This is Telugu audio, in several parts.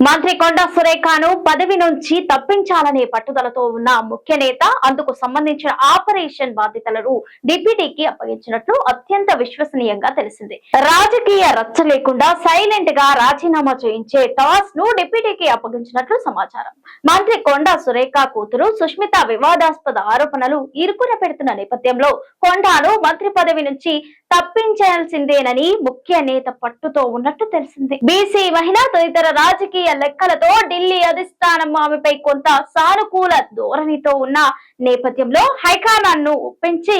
మంత్రి కొండా సురేఖను పదవి నుంచి తప్పించాలనే పట్టుదలతో ఉన్న ముఖ్య నేత అందుకు సంబంధించిన ఆపరేషన్ బాధ్యతలను డిప్యూటీకి అప్పగించినట్లు అత్యంత విశ్వసనీయంగా తెలిసింది. రాజకీయ రచ్చ లేకుండా సైలెంట్ గా రాజీనామా చేయించే టాస్క్ ను డిప్యూటీకి అప్పగించినట్లు సమాచారం. మంత్రి కొండా సురేఖ కూతురు సుష్మిత వివాదాస్పద ఆరోపణలు ఇరుకున పెడుతున్న నేపథ్యంలో కొండాను మంత్రి పదవి నుంచి తప్పించాల్సిందేనని ముఖ్య నేత పట్టుతో ఉన్నట్టు తెలిసింది. బీసీ మహిళ తదితర రాజకీయ లెక్కలతో ఢిల్లీ అధిష్టానం ఆమెపై కొంత సానుకూల ధోరణితో ఉన్న నేపథ్యంలో హైకమాండ్ ను ఒప్పించి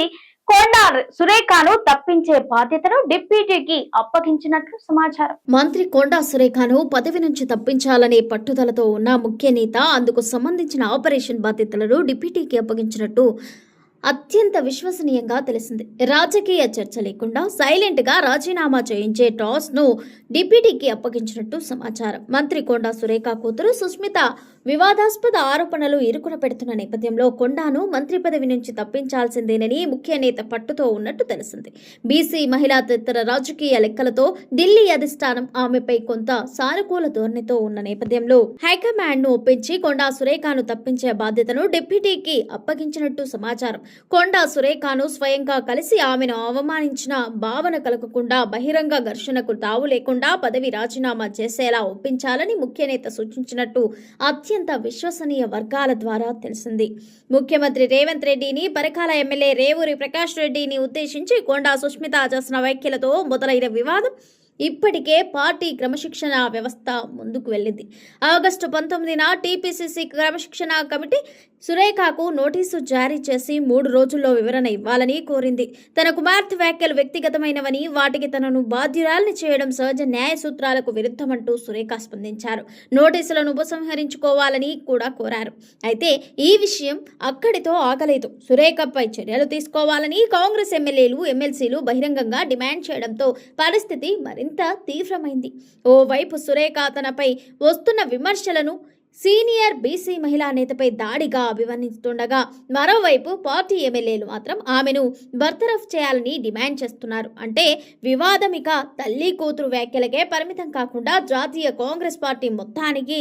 కొండా సురేఖను తప్పించే బాధ్యతను డిప్యూటీకి అప్పగించినట్లు సమాచారం. మంత్రి కొండా సురేఖను పదవి నుంచి తప్పించాలనే పట్టుదలతో ఉన్న ముఖ్య నేత అందుకు సంబంధించిన ఆపరేషన్ బాధ్యతలను డిప్యూటీకి అప్పగించినట్టు అత్యంత విశ్వసనీయంగా తెలిసింది. రాజకీయ చర్చ లేకుండా సైలెంట్ గా రాజీనామా చేయించే టాస్ ను డిప్యూటీకి అప్పగించినట్టు సమాచారం. మంత్రి కొండా సురేఖ కూతురు సుష్మిత వివాదాస్పద ఆరోపణలు ఇరుకున పెడుతున్న నేపథ్యంలో కొండాను మంత్రి పదవి నుంచి తప్పించాల్సిందేనని ముఖ్య నేత పట్టుతో ఉన్నట్టు తెలిసింది. బీసీ మహిళా తదితర రాజకీయ లెక్కలతో ఢిల్లీ అధిష్టానం ఆమెపై కొంత సానుకూల ధోరణితో ఉన్న నేపథ్యంలో హైకమాండ్ ను ఒప్పించి కొండా సురేఖను తప్పించే బాధ్యతను డిప్యూటీకి అప్పగించినట్టు సమాచారం. కొండా సురేఖను స్వయంగా కలిసి ఆమెను అవమానించిన భావన కలగకుండా బహిరంగ ఘర్షణకు తావు లేకుండా పదవి రాజీనామా చేసేలా ఒప్పించాలని ముఖ్యనేత సూచించినట్టు అత్యంత విశ్వసనీయ వర్గాల ద్వారా తెలిసింది. ముఖ్యమంత్రి రేవంత్ రెడ్డిని పరకాల ఎమ్మెల్యే రేవూరి ప్రకాష్ రెడ్డిని ఉద్దేశించి కొండా సుష్మిత చేసిన వ్యాఖ్యలతో మొదలైన వివాదం ఇప్పటికే పార్టీ క్రమశిక్షణ వ్యవస్థ ముందుకు వెళ్ళింది. ఆగస్టు 19న టీపీసీసీ క్రమశిక్షణ కమిటీ సురేఖకు నోటీసు జారీ చేసి 3 రోజుల్లో వివరణ ఇవ్వాలని కోరింది. తన కుమార్తె వ్యాఖ్యలు వ్యక్తిగతమైనవని, వాటికి తనను బాధ్యురాల్ని చేయడం సహజ న్యాయ సూత్రాలకు విరుద్ధమంటూ సురేఖ స్పందించారు. నోటీసులను ఉపసంహరించుకోవాలని కూడా కోరారు. అయితే ఈ విషయం అక్కడితో ఆగలేదు. సురేఖపై చర్యలు తీసుకోవాలని కాంగ్రెస్ ఎమ్మెల్యేలు, ఎమ్మెల్సీలు బహిరంగంగా డిమాండ్ చేయడంతో పరిస్థితి మరింత తీవ్రమైంది. ఓవైపు సురేఖ తనపై వస్తున్న విమర్శలను సీనియర్ బీసీ మహిళా నేతపై దాడిగా అభివర్ణిస్తుండగా, మరోవైపు పార్టీ ఎమ్మెల్యేలు మాత్రం ఆమెను బర్తరఫ్ చేయాలని డిమాండ్ చేస్తున్నారు. అంటే వివాదం ఇక తల్లి కూతురు వ్యాఖ్యలకే పరిమితం కాకుండా జాతీయ కాంగ్రెస్ పార్టీ మొత్తానికి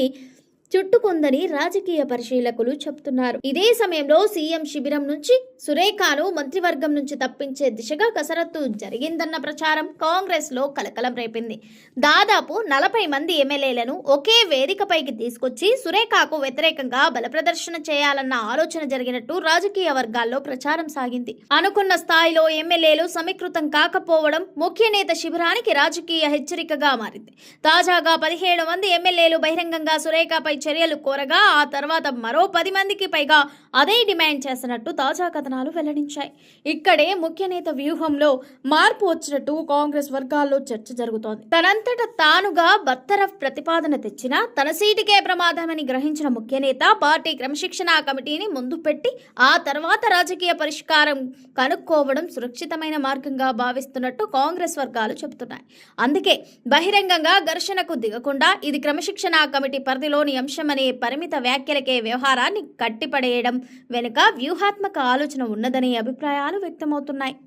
చుట్టుకుందని రాజకీయ పరిశీలకులు చెబుతున్నారు. ఇదే సమయంలో సీఎం శిబిరం నుంచి సురేఖను మంత్రివర్గం నుంచి తప్పించే దిశగా కసరత్తు జరిగిందన్న ప్రచారం కాంగ్రెస్ లో కలకలం రేపింది. దాదాపు 40 మంది ఎమ్మెల్యేలను ఒకే వేదికపైకి తీసుకొచ్చి సురేఖకు వ్యతిరేకంగా బలప్రదర్శన చేయాలన్న ఆలోచన జరిగినట్టు రాజకీయ వర్గాల్లో ప్రచారం సాగింది. అనుకున్న స్థాయిలో ఎమ్మెల్యేలు సమీకృతం కాకపోవడం ముఖ్య నేత శిబిరానికి రాజకీయ హెచ్చరికగా మారింది. తాజాగా 17 మంది ఎమ్మెల్యేలు బహిరంగంగా సురేఖపై చర్యలు కోరగా, ఆ తర్వాత మరో 10 మందికి పైగా అదే డిమాండ్ చేసినట్టు తాజా కథనాలు వెల్లడించాయి. ఇక్కడే ముఖ్య నేత వ్యూహంలో మార్పు వచ్చినట్టు కాంగ్రెస్ వర్గాల్లో చర్చ జరుగుతోంది. తనంతట తానుగా బర్తరఫ్ ప్రతిపాదన తెచ్చినా తన సీటుకే ప్రమాదమని గ్రహించిన ముఖ్య నేత పార్టీ క్రమశిక్షణ కమిటీని ముందు పెట్టి ఆ తర్వాత రాజకీయ పరిష్కారం కనుక్కోవడం సురక్షితమైన మార్గంగా భావిస్తున్నట్టు కాంగ్రెస్ వర్గాలు చెబుతున్నాయి. అందుకే బహిరంగంగా ఘర్షణకు దిగకుండా ఇది క్రమశిక్షణ కమిటీ పరిధిలోని అంశమనే పరిమిత వ్యాఖ్యలకే వ్యవహారాన్ని కట్టిపడేయడం వెనుక వ్యూహాత్మక ఆలోచన ఉన్నదనే అభిప్రాయాలు వ్యక్తమవుతున్నాయి.